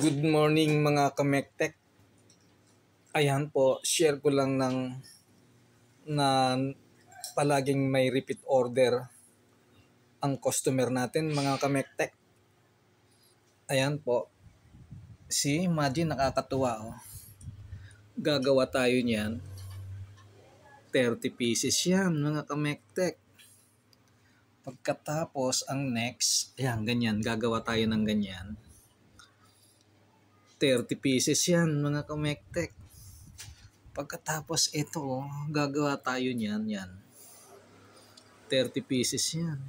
Good morning mga kamektek. Ayan po, share ko lang na palaging may repeat order ang customer natin mga kamektek. Ayan po. See, imagine nakakatuwa oh. Gagawa tayo niyan. 30 pieces yan mga kamektek. Pagkatapos ang next, ayan ganyan, gagawa tayo ng ganyan. 30 pieces yan mga kamektek. Pagkatapos ito, gagawa tayo niyan, yan. 30 pieces yan.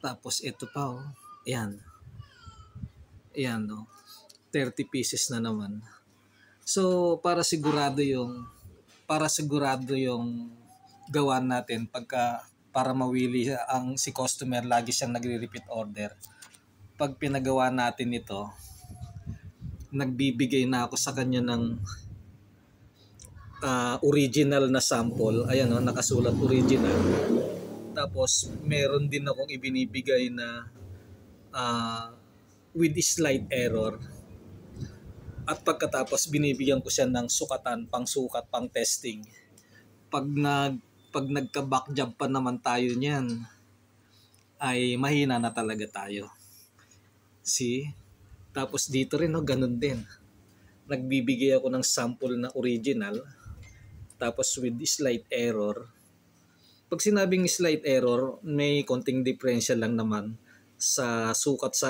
Tapos ito pa, oh. Yan. Yan, oh. 30 pieces na naman. So, para sigurado yung gawan natin para mawili ang si customer, lagi siyang nagre-repeat order. Pag pinagawa natin ito, nagbibigay na ako sa kanya ng original na sample. Ayan o, nakasulat original. Tapos meron din akong ibinibigay na with slight error. At pagkatapos binibigyan ko siya ng sukatan, pang-sukat, pang-testing. Pag nagka-back job pa naman tayo niyan, ay mahina na talaga tayo. See? Tapos dito rin, no, ganun din. Nagbibigay ako ng sample na original. Tapos with slight error. Pag sinabing slight error, may konting differential lang naman sa sukat sa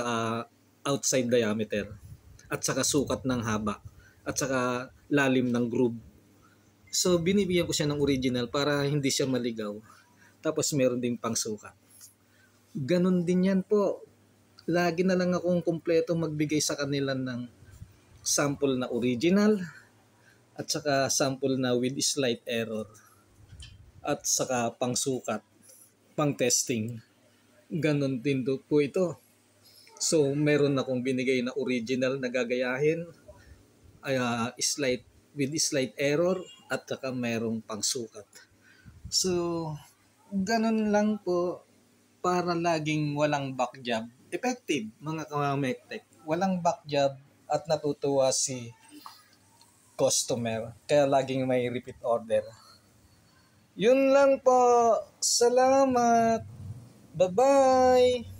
outside diameter at saka sukat ng haba at saka lalim ng groove. So binibigyan ko siya ng original para hindi siya maligaw. Tapos meron ding pangsukat. Ganun din yan po. Lagi na lang akong kumpleto magbigay sa kanila ng sample na original at saka sample na with slight error at saka pangsukat, pang-testing. Ganon din po ito. So, meron akong binigay na original na gagayahin, with slight error at saka merong pangsukat. So, ganon lang po para laging walang back job. Effective mga kamektek. Walang back job at natutuwa si customer. Kaya laging may repeat order. Yun lang po. Salamat. Bye-bye.